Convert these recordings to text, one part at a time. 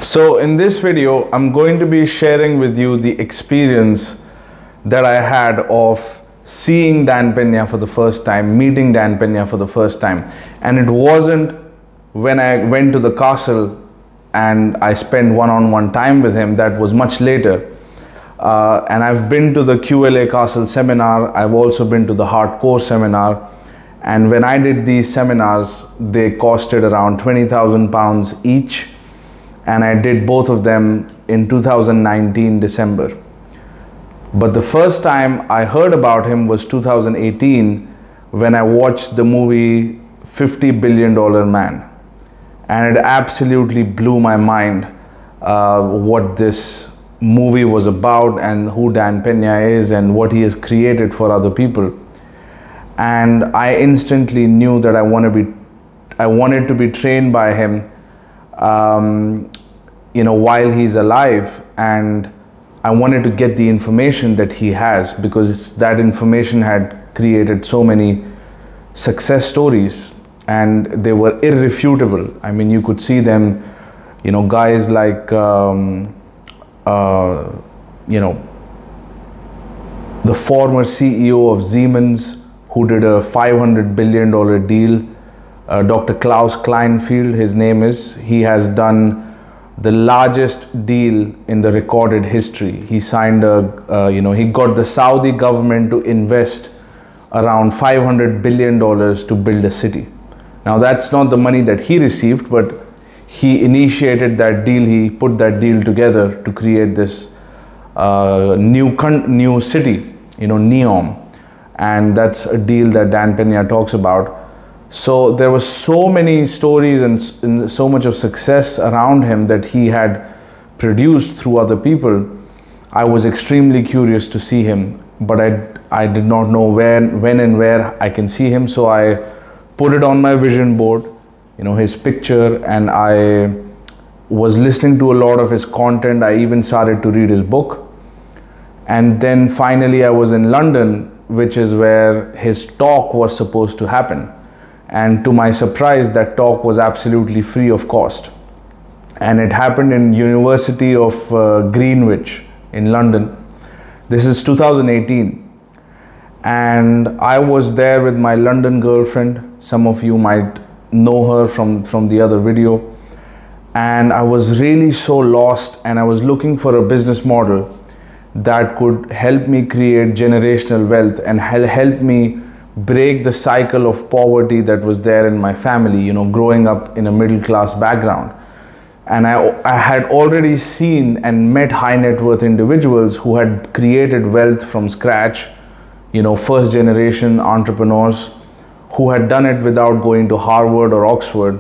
So in this video, I'm going to be sharing with you the experience that I had of seeing Dan PENA for the first time, meeting Dan PENA for the first time. And it wasn't when I went to the castle and I spent one-on-one time with him. That was much later. And I've been to the QLA Castle seminar. I've also been to the Hardcore seminar. And when I did these seminars, they costed around £20,000 each. And I did both of them in 2019 December. But the first time I heard about him was 2018 when I watched the movie $50 Billion Man. And it absolutely blew my mind what this movie was about and who Dan PENA is and what he has created for other people. And I instantly knew that I wanted to be trained by him while he's alive, and I wanted to get the information that he has, because that information had created so many success stories and they were irrefutable. I mean, you could see them, guys like, the former CEO of Siemens, who did a $500 billion deal, Dr. Klaus Kleinfeld, his name is. He has done the largest deal in the recorded history. He signed he got the Saudi government to invest around $500 billion to build a city. Now that's not the money that he received, but he initiated that deal. He put that deal together to create this new city, NEOM. And that's a deal that Dan PENA talks about. So there were so many stories and so much of success around him that he had produced through other people. I was extremely curious to see him, but I did not know when and where I can see him. So I put it on my vision board, his picture, and I was listening to a lot of his content. I even started to read his book. And then finally I was in London, which is where his talk was supposed to happen. And to my surprise, that talk was absolutely free of cost. And it happened in University of Greenwich in London. This is 2018. And I was there with my London girlfriend. Some of you might know her from the other video. And I was really so lost, and I was looking for a business model that could help me create generational wealth and help me break the cycle of poverty that was there in my family, growing up in a middle class background. And I had already seen and met high net worth individuals who had created wealth from scratch, first generation entrepreneurs who had done it without going to Harvard or Oxford.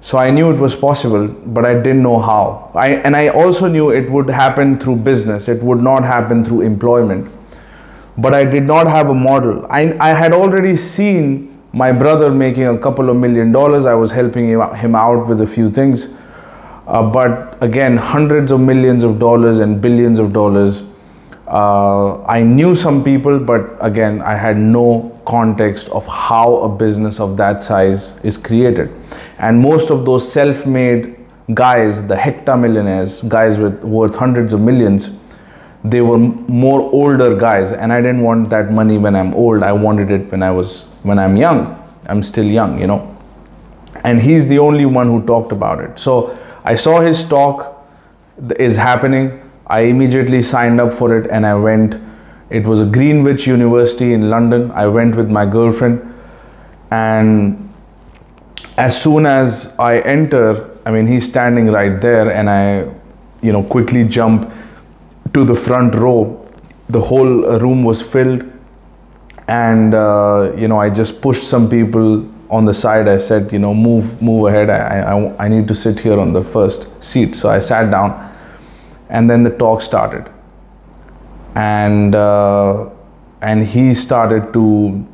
So I knew it was possible, but I didn't know how. And I also knew it would happen through business. It would not happen through employment. But I did not have a model. I had already seen my brother making a couple of $1 million. I was helping him out with a few things. But again, hundreds of millions of dollars and billions of dollars. I knew some people, but again, I had no context of how a business of that size is created. And most of those self-made guys, the hectamillionaires, guys worth hundreds of millions, they were more older guys, and I didn't want that money when I'm old. I wanted it when I'm young. I'm still young, And he's the only one who talked about it. So I saw his talk is happening. I immediately signed up for it and I went. It was a Greenwich University in London. I went with my girlfriend, and as soon as I enter, he's standing right there, and I, quickly jump to the front row. The whole room was filled, and I just pushed some people on the side. I said, move ahead. I need to sit here on the first seat. So I sat down, and then the talk started, and he started to,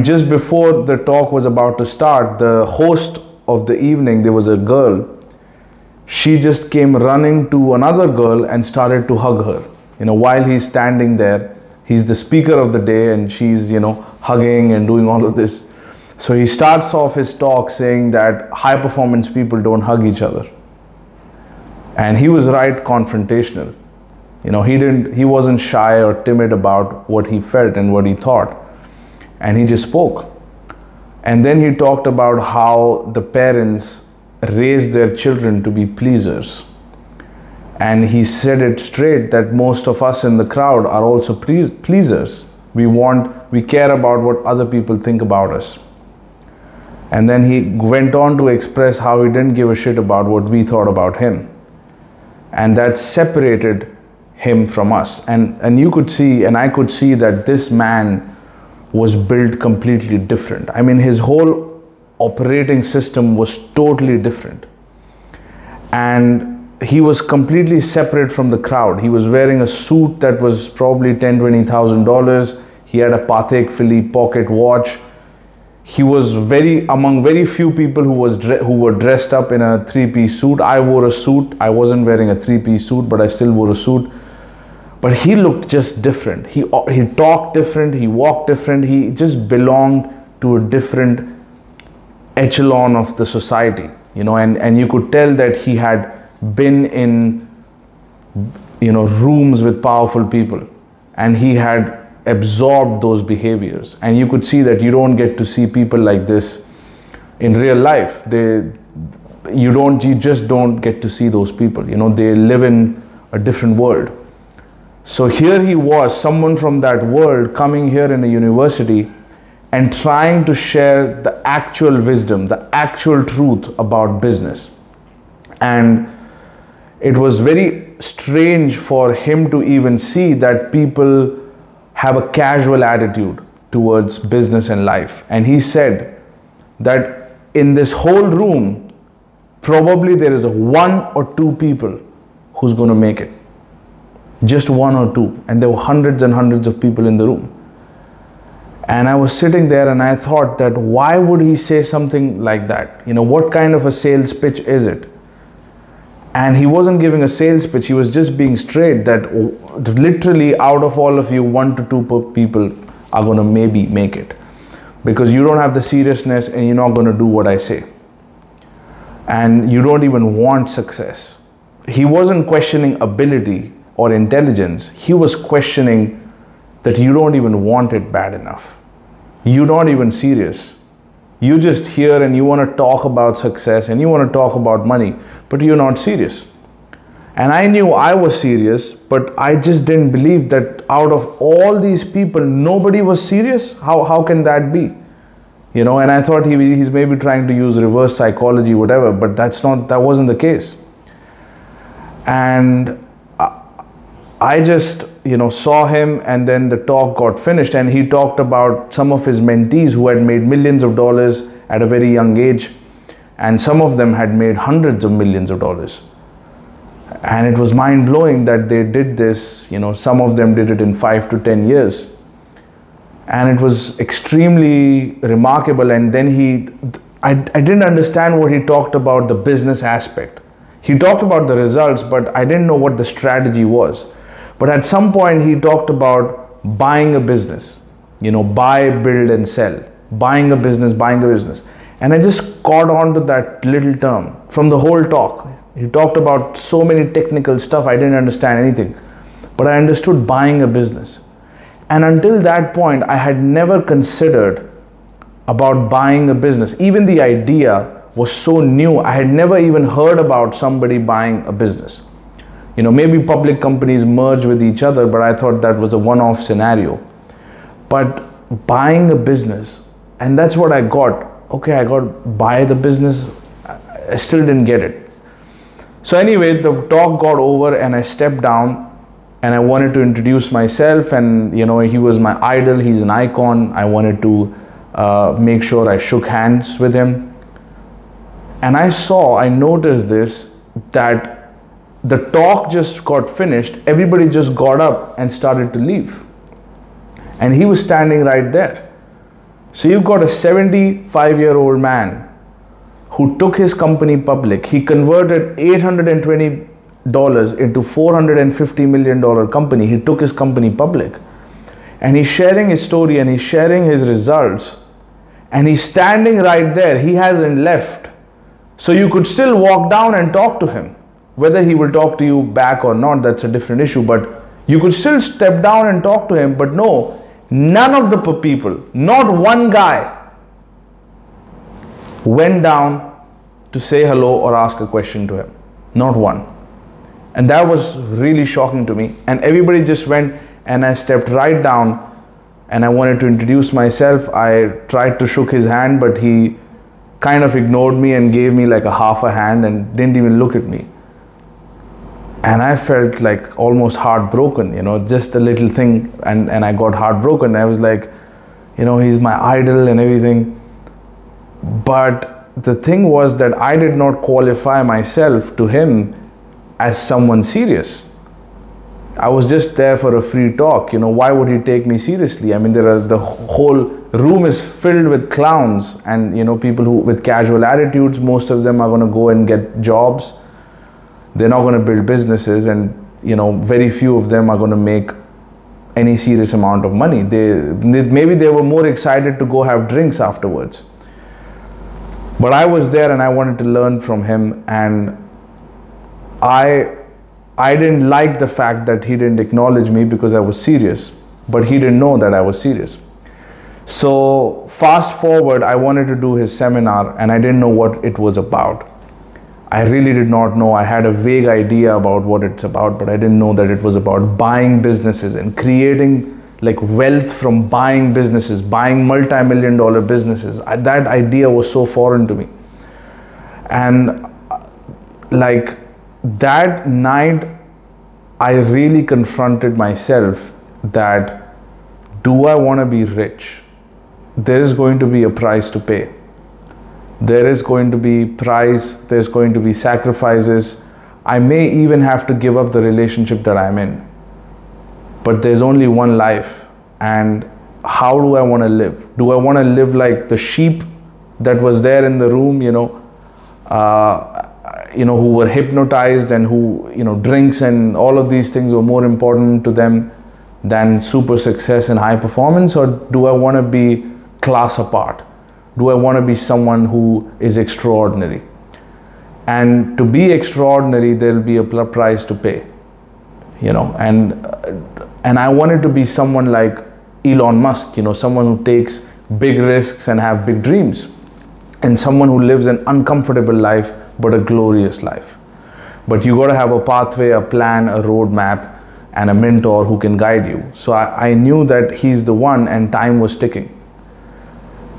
just before the talk was about to start, the host of the evening, there was a girl. She just came running to another girl and started to hug her. While he's standing there, he's the speaker of the day, and she's, hugging and doing all of this. So he starts off his talk saying that high performance people don't hug each other. And he was right, confrontational. He wasn't shy or timid about what he felt and what he thought. And he just spoke. And then he talked about how the parents raised their children to be pleasers. And he said it straight that most of us in the crowd are also pleasers. We care about what other people think about us. And then he went on to express how he didn't give a shit about what we thought about him. And that separated him from us. And you could see, and I could see, that this man was built completely different. I mean, his whole operating system was totally different. And he was completely separate from the crowd. He was wearing a suit that was probably $10,000-$20,000. He had a Patek Philippe pocket watch. He was among very few people who were dressed up in a three-piece suit. I wore a suit. I wasn't wearing a three-piece suit, but I still wore a suit. But he looked just different. He talked different. He walked different. He just belonged to a different echelon of the society, and you could tell that he had been in, rooms with powerful people, and he had absorbed those behaviors. And you could see that you don't get to see people like this in real life. You just don't get to see those people. They live in a different world. So here he was, someone from that world, coming here in a university and trying to share the actual wisdom, the actual truth about business. And it was very strange for him to even see that people have a casual attitude towards business and life. And he said that in this whole room, probably there is one or two people who's going to make it. Just one or two. And there were hundreds and hundreds of people in the room. And I was sitting there and I thought that why would he say something like that? What kind of a sales pitch is it? And he wasn't giving a sales pitch. He was just being straight that literally out of all of you, 1 to 2 people are going to maybe make it. Because you don't have the seriousness and you're not going to do what I say. And you don't even want success. He wasn't questioning ability or intelligence. He was questioning that you don't even want it bad enough. You're not even serious. You just hear and you want to talk about success and you want to talk about money, but you're not serious. And I knew I was serious, but I just didn't believe that out of all these people, nobody was serious. How can that be? And I thought he's maybe trying to use reverse psychology, whatever, but that wasn't the case. And I just, saw him, and then the talk got finished, and he talked about some of his mentees who had made millions of dollars at a very young age, and some of them had made hundreds of millions of dollars. And it was mind-blowing that they did this, some of them did it in 5 to 10 years. And it was extremely remarkable. And then I didn't understand what he talked about, the business aspect. He talked about the results, but I didn't know what the strategy was. But at some point he talked about buying a business, buy, build and sell, buying a business. And I just caught on to that little term from the whole talk. He talked about so many technical stuff. I didn't understand anything, but I understood buying a business. And until that point, I had never considered about buying a business. Even the idea was so new. I had never even heard about somebody buying a business. Maybe public companies merge with each other, but I thought that was a one-off scenario. But buying a business, and that's what I got. Okay, I got buy the business. I still didn't get it. So anyway, the talk got over and I stepped down and I wanted to introduce myself, and he was my idol. He's an icon. I wanted to make sure I shook hands with him. And I noticed this, that the talk just got finished. Everybody just got up and started to leave. And he was standing right there. So you've got a 75-year-old man who took his company public. He converted $820 into $450 million company. He took his company public. And he's sharing his story and he's sharing his results. And he's standing right there. He hasn't left. So you could still walk down and talk to him. Whether he will talk to you back or not, that's a different issue, but you could still step down and talk to him. But no, none of the people, not one guy, went down to say hello or ask a question to him. Not one. And that was really shocking to me. And everybody just went, and I stepped right down and I wanted to introduce myself. I tried to shook his hand, but he kind of ignored me and gave me like a half a hand and didn't even look at me. And I felt like almost heartbroken, you know, just a little thing, and I got heartbroken. I was like, you know, he's my idol and everything. But the thing was that I did not qualify myself to him as someone serious. I was just there for a free talk. You know, why would he take me seriously? I mean, the whole room is filled with clowns and, you know, people who with casual attitudes. Most of them are going to go and get jobs. They're not going to build businesses, and, you know, very few of them are going to make any serious amount of money. Maybe they were more excited to go have drinks afterwards. But I was there and I wanted to learn from him, and I didn't like the fact that he didn't acknowledge me because I was serious, but he didn't know that I was serious. So fast forward, I wanted to do his seminar and I didn't know what it was about. I really did not know. I had a vague idea about what it's about, but I didn't know that it was about buying businesses and creating like wealth from buying businesses, buying multi-million-dollar businesses. That idea was so foreign to me. And like that night, I really confronted myself that, do I want to be rich? There is going to be a price to pay. There is going to be price, there's going to be sacrifices. I may even have to give up the relationship that I'm in. But there's only one life, and how do I want to live? Do I want to live like the sheep that was there in the room, you know, who were hypnotized and who, you know, drinks and all of these things were more important to them than super success and high performance? Or do I want to be class apart? Do I want to be someone who is extraordinary? And to be extraordinary, there'll be a price to pay, you know. And I wanted to be someone like Elon Musk, you know, someone who takes big risks and have big dreams, and someone who lives an uncomfortable life but a glorious life. But you got to have a pathway, a plan, a roadmap, and a mentor who can guide you. So I knew that he's the one, and time was ticking.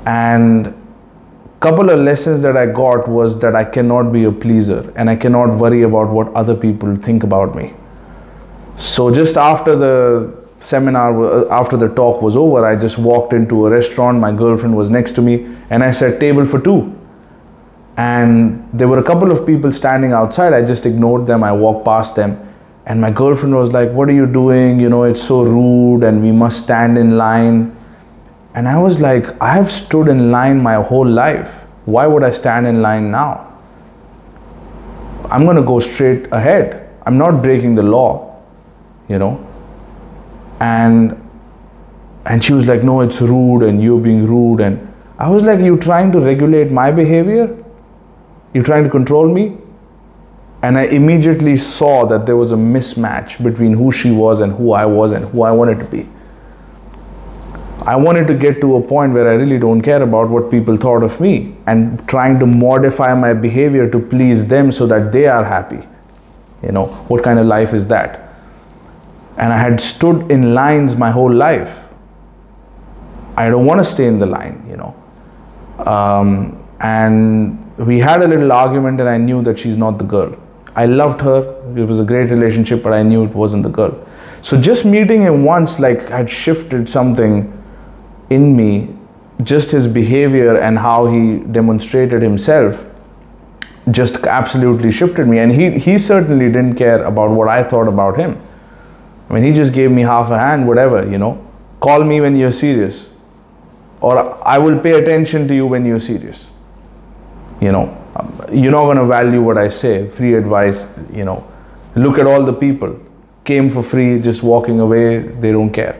And a couple of lessons that I got was that I cannot be a pleaser and I cannot worry about what other people think about me. So just after the seminar, after the talk was over, I just walked into a restaurant. My girlfriend was next to me and I said, table for two. And there were a couple of people standing outside. I just ignored them. I walked past them and my girlfriend was like, what are you doing? You know, it's so rude and we must stand in line. And I was like, I have stood in line my whole life. Why would I stand in line now? I'm going to go straight ahead. I'm not breaking the law, you know. And she was like, no, it's rude and you're being rude. And I was like, you trying to regulate my behavior? You're trying to control me? And I immediately saw that there was a mismatch between who she was and who I was and who I wanted to be. I wanted to get to a point where I really don't care about what people thought of me and trying to modify my behavior to please them so that they are happy. You know, what kind of life is that? And I had stood in lines my whole life. I don't want to stay in the line, you know. And we had a little argument and I knew that she's not the girl. I loved her. It was a great relationship, but I knew it wasn't the girl. So just meeting him once like had shifted something in me. Just his behavior and how he demonstrated himself just absolutely shifted me. And he certainly didn't care about what I thought about him. I mean, he just gave me half a hand, whatever, you know. Call me when you're serious, or I will pay attention to you when you're serious. You know, you're not going to value what I say. Free advice, you know. Look at all the people. Came for free, just walking away, they don't care.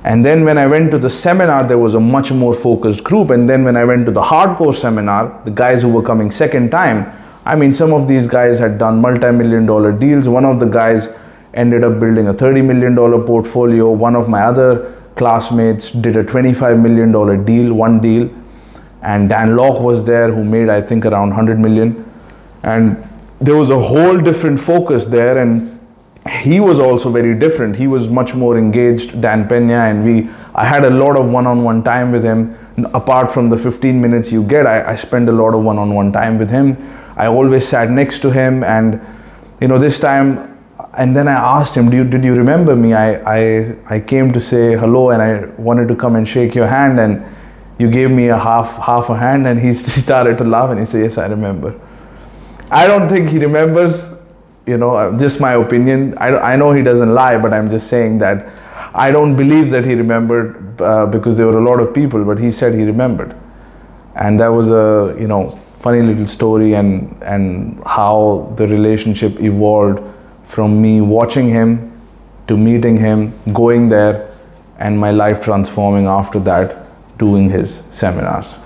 And then when I went to the seminar, there was a much more focused group. And then when I went to the hardcore seminar, the guys who were coming second time, I mean, some of these guys had done multi-million dollar deals. One of the guys ended up building a $30 million portfolio. One of my other classmates did a $25 million deal, one deal. And Dan Locke was there, who made, I think, around 100 million. And there was a whole different focus there. And he was also very different. He was much more engaged, Dan Pena, and I had a lot of one-on-one time with him. Apart from the 15 minutes you get, I spent a lot of one-on-one time with him. I always sat next to him, and this time, and then I asked him, did you remember me? I came to say hello, and I wanted to come and shake your hand, and you gave me a half a hand. And he started to laugh, and he said, yes, I remember. I don't think he remembers, just my opinion. I know he doesn't lie, but I'm just saying that I don't believe that he remembered because there were a lot of people, but he said he remembered. And that was a, funny little story, and how the relationship evolved from me watching him to meeting him, going there, and my life transforming after that, doing his seminars.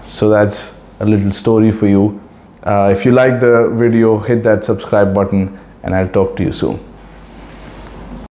So that's a little story for you. If you like the video, hit that subscribe button, and I'll talk to you soon.